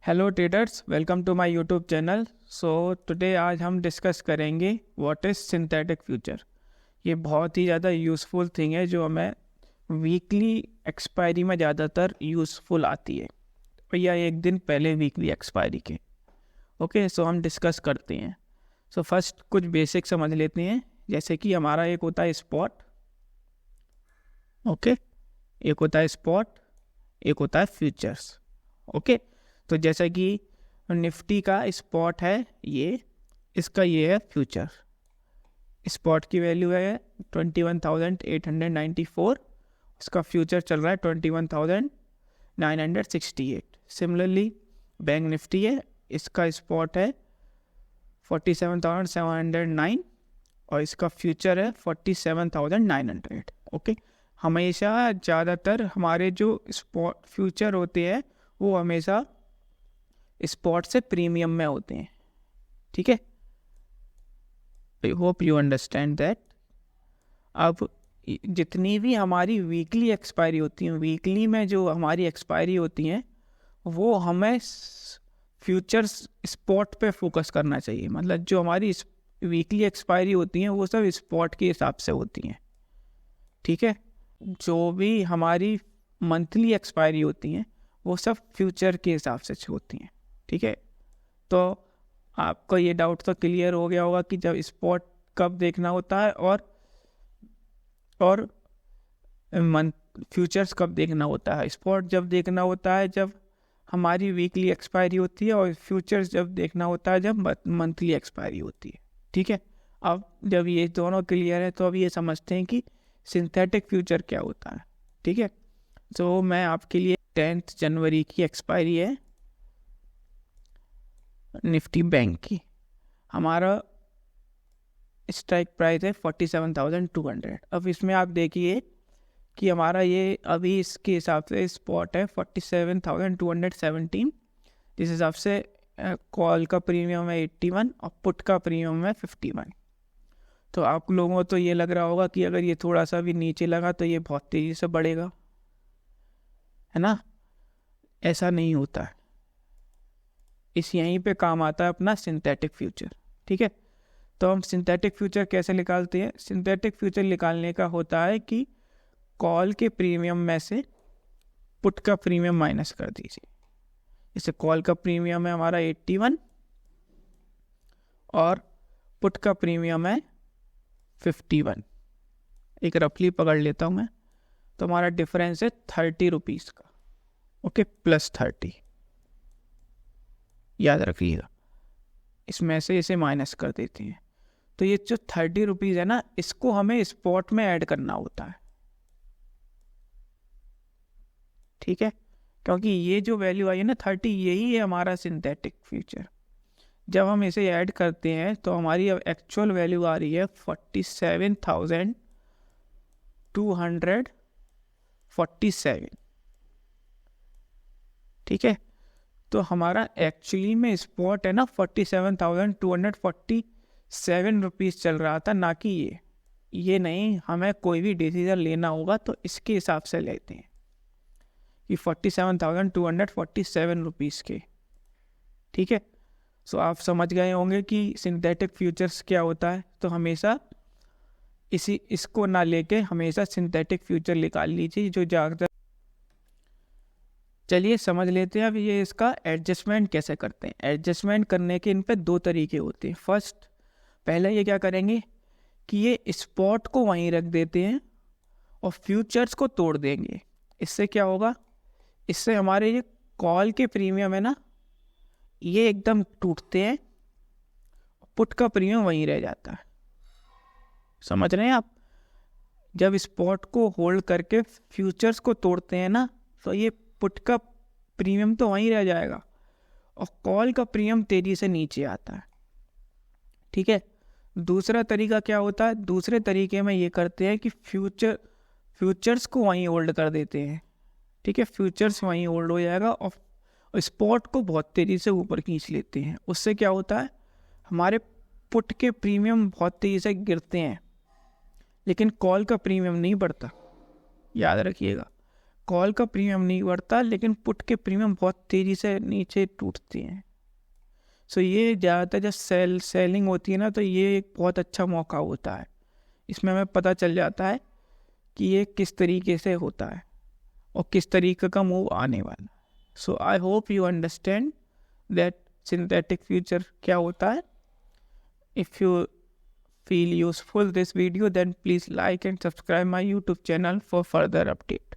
Hello traders, welcome to my YouTube channel. Today आज हम discuss करेंगे व्हाट इज़ सिंथेटिक फ्यूचर। ये बहुत ही ज़्यादा यूज़फुल थिंग है जो हमें वीकली एक्सपायरी में ज़्यादातर यूज़फुल आती है, या एक दिन पहले वीकली एक्सपायरी के। सो हम डिस्कस करते हैं। फर्स्ट कुछ बेसिक समझ लेते हैं, जैसे कि हमारा एक होता है स्पॉट। एक होता है स्पॉट, एक होता है फ्यूचर्स। तो जैसा कि निफ्टी का स्पॉट है ये, इसका ये है फ्यूचर। स्पॉट की वैल्यू है 21,894, उसका फ्यूचर चल रहा है 21,968। सिमिलरली बैंक निफ्टी है, इसका स्पॉट है 47,709 और इसका फ्यूचर है 47,900। हमेशा ज़्यादातर हमारे जो स्पॉट फ्यूचर होते हैं वो हमेशा स्पॉट से प्रीमियम में होते हैं। ठीक है, आई होप यू अंडरस्टैंड दैट। अब जितनी भी हमारी वीकली एक्सपायरी होती हैं, वीकली में जो हमारी एक्सपायरी होती हैं वो हमें फ्यूचर्स स्पॉट पे फोकस करना चाहिए। मतलब जो हमारी वीकली एक्सपायरी होती हैं वो सब स्पॉट के हिसाब से होती हैं। ठीक है, जो भी हमारी मंथली एक्सपायरी होती हैं वो सब फ्यूचर के हिसाब से होती हैं। ठीक है, तो आपको ये डाउट तो क्लियर हो गया होगा कि जब स्पॉट कब देखना होता है और फ्यूचर्स कब देखना होता है। स्पॉट जब देखना होता है जब हमारी वीकली एक्सपायरी होती है, और फ्यूचर्स जब देखना होता है जब मंथली एक्सपायरी होती है। ठीक है, अब जब ये दोनों क्लियर है तो अब ये समझते हैं कि सिंथेटिक फ्यूचर क्या होता है। ठीक है, तो मैं आपके लिए 10 जनवरी की एक्सपायरी है निफ्टी बैंक की। हमारा स्ट्राइक प्राइस है 47,200। अब इसमें आप देखिए कि हमारा ये अभी इसके हिसाब से स्पॉट है 47,217। जिस हिसाब से कॉल का प्रीमियम है 81 और पुट का प्रीमियम है 51। तो आप लोगों को तो ये लग रहा होगा कि अगर ये थोड़ा सा भी नीचे लगा तो ये बहुत तेज़ी से बढ़ेगा, है ना। ऐसा नहीं होता है। यहीं पे काम आता है अपना सिंथेटिक फ्यूचर। ठीक है, तो हम सिंथेटिक फ्यूचर कैसे निकालते हैं। सिंथेटिक फ्यूचर निकालने का होता है कि कॉल के प्रीमियम में से पुट का प्रीमियम माइनस कर दीजिए। जैसे कॉल का प्रीमियम है हमारा 81 और पुट का प्रीमियम है 51। एक रफली पकड़ लेता हूँ मैं, तो हमारा डिफरेंस है 30 रुपीज़ का। प्लस 30 याद रखिएगा, इसमें से इसे माइनस कर देते हैं। तो ये जो 30 रुपीज़ है ना, इसको हमें स्पॉट में ऐड करना होता है। ठीक है, क्योंकि ये जो वैल्यू आई है ना 30, यही है हमारा सिंथेटिक फ्यूचर। जब हम इसे ऐड करते हैं तो हमारी अब एक्चुअल वैल्यू आ रही है 47,247। ठीक है, तो हमारा एक्चुअली में स्पॉट है ना 47,247 रुपीज़ चल रहा था, ना कि ये नहीं। हमें कोई भी डिसीजन लेना होगा तो इसके हिसाब से लेते हैं कि 47,247 रुपीज़ के। ठीक है, सो आप समझ गए होंगे कि सिंथेटिक फ्यूचर्स क्या होता है। तो हमेशा इसको ना लेके हमेशा सिंथेटिक फ्यूचर निकाल लीजिए जो ज़्यादा। चलिए समझ लेते हैं अब ये इसका एडजस्टमेंट कैसे करते हैं। एडजस्टमेंट करने के इन पे 2 तरीके होते हैं। पहले ये क्या करेंगे कि ये स्पॉट को वहीं रख देते हैं और फ्यूचर्स को तोड़ देंगे। इससे क्या होगा, इससे हमारे ये कॉल के प्रीमियम है ना, ये एकदम टूटते हैं, पुट का प्रीमियम वहीं रह जाता है। समझ रहे हैं आप। जब स्पॉट को होल्ड करके फ्यूचर्स को तोड़ते हैं ना, तो ये पुट का प्रीमियम तो वहीं रह जाएगा और कॉल का प्रीमियम तेजी से नीचे आता है। ठीक है, दूसरा तरीका क्या होता है, दूसरे तरीके में ये करते हैं कि फ्यूचर्स को वहीं होल्ड कर देते हैं। ठीक है, फ्यूचर्स वहीं होल्ड हो जाएगा और स्पॉट को बहुत तेज़ी से ऊपर खींच लेते हैं। उससे क्या होता है, हमारे पुट के प्रीमियम बहुत तेज़ी से गिरते हैं, लेकिन कॉल का प्रीमियम नहीं बढ़ता। याद रखिएगा, कॉल का प्रीमियम नहीं बढ़ता, लेकिन पुट के प्रीमियम बहुत तेज़ी से नीचे टूटते हैं। सो ये ज़्यादातर जब सेलिंग होती है ना, तो ये एक बहुत अच्छा मौका होता है। इसमें हमें पता चल जाता है कि ये किस तरीके से होता है और किस तरीके का मूव आने वाला। So I hope you understand that synthetic future क्या होता है। If you feel useful this video, then please like and subscribe my YouTube channel for further update.